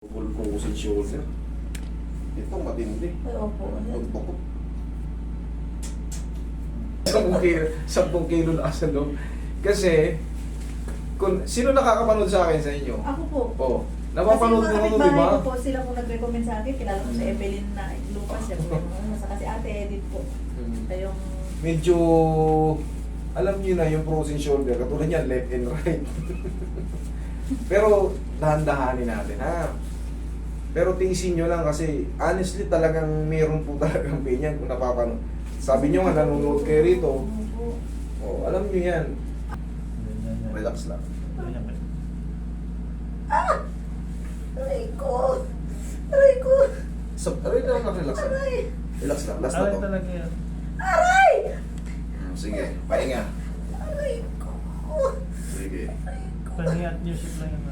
Full frozen shoulder. Ito matindi. Ay, opo. Pagpakot. 10 kilo na sa loob. Kasi, kung sino nakakapanood sa akin sa inyo? Ako po. Oo. Napapanood Kasi mo mga nun, di kapitbahay ba? ko po, sila po nag-recommend sa akin. Kilala ko si Evelyn na Lucas. Siya po. Saka si Ate Edith po. Kayong... Medyo, alam niyo na yung frozen shoulder. Katulad niyan, left and right. Pero, dahan-dahanin natin, ha? Pero tiisin nyo lang kasi, honestly, talagang meron po talagang pain yan kung napapanood. Sabi nyo nga, nanonood kayo rito. Oh, alam nyo yan. Relax lang. Ah! Aray ko! Aray ko! Aray lang, relax lang. Aray! Relax lang, last na Aray to. talaga yan. Aray! Sige, pahinga. Aray ko! Sige. Aray ko! Pahinga at music lang yan.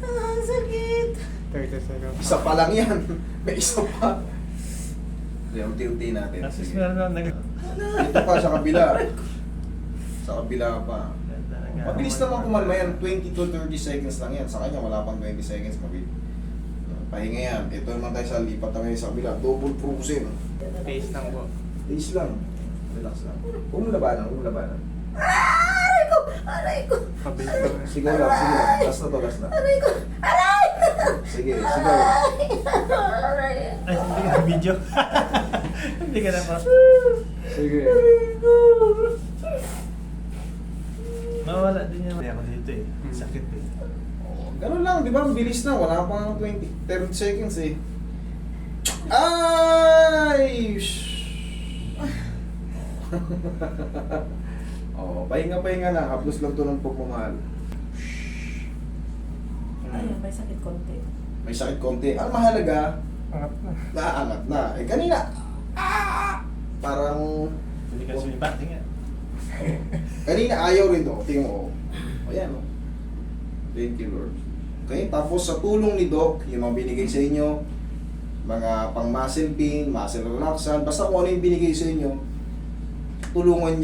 Ah, ang sakit! 30 seconds. Isa pa lang yan. May isa pa. Sige, unti-unti natin. Tapos Sige. meron na nag... Ito pa sa kabila. Sa kabila pa. Mabilis naman kumalma yan. 20 to 30 seconds lang yan. Sa kanya, wala pang 20 seconds. Mabilis. Pahinga yan. Ito naman tayo sa lipat naman sa kabila. Double frozen. Pace lang po. Days lang. Relax lang. Huwag mo labanan, huwag mo labanan. Aray ko! Aray ko! Pabilis lang. Sige lang, sige lang. Last na to, last na. Aray ko! Aray! Sige, sige. Aray! Ay, hindi ka na video. Hindi ka na pa. Sige. Mawala din yan. Hindi ako dito eh. Sakit eh. Ganun lang, di ba? Ang bilis na. Wala pang 30 seconds eh. Ay! Oh, pahinga-pahinga lang. Haplos lang to ng pagmamahal. Ayun, may sakit konti. May sakit konti. Ang mahalaga, Angat na. naaangat na. Eh, kanina, parang, Hindi ka sumibat. Tingnan. kanina ayaw rin to. Tingnan mo. Oh. Ayan, oh. Thank you, Lord. Okay, tapos sa tulong ni Doc, yung mga binigay sa inyo, mga pang muscle pain, muscle relaxant, basta kung ano yung binigay sa inyo, magtulungan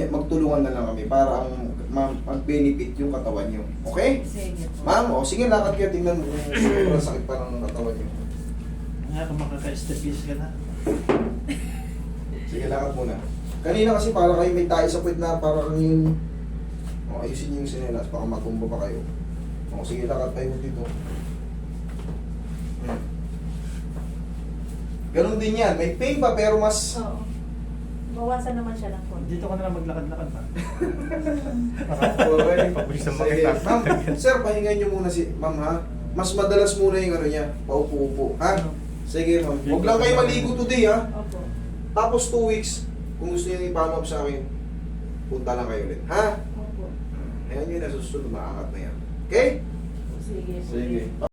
na lang kami para ang mag-benefit yung katawan nyo. Okay? Sige po. Ma'am, sige, lakad kayo, tingnan mo kung sobrang sakit pa ng katawan nyo. Nga kung makaka-stabilize ka na. Sige, lakad muna. Kanina kasi para kayo may tayo sa puwet na para yung... Oh, ayusin nyo yung sinelas, baka matumba pa kayo. Oh, sige, lakad tayo dito. Ganun din yan. May pain pa pero mas... Oo. Bawasan naman siya ng konti. Dito ka na lang maglakad-lakad pa. Okay. Pabilis ang Sige. makita. Ma'am, sir, pahingan nyo muna si ma'am ha. Mas madalas muna yung ano niya, paupo-upo. Ha? Sige ma'am. Huwag lang kayo maligo today ha. Opo. Tapos 2 weeks, kung gusto niyo i-follow up sa akin, punta lang kayo ulit. Ha? Opo. Ayan yun na susunod, maaangat na yan. Okay? Sige po. Sige.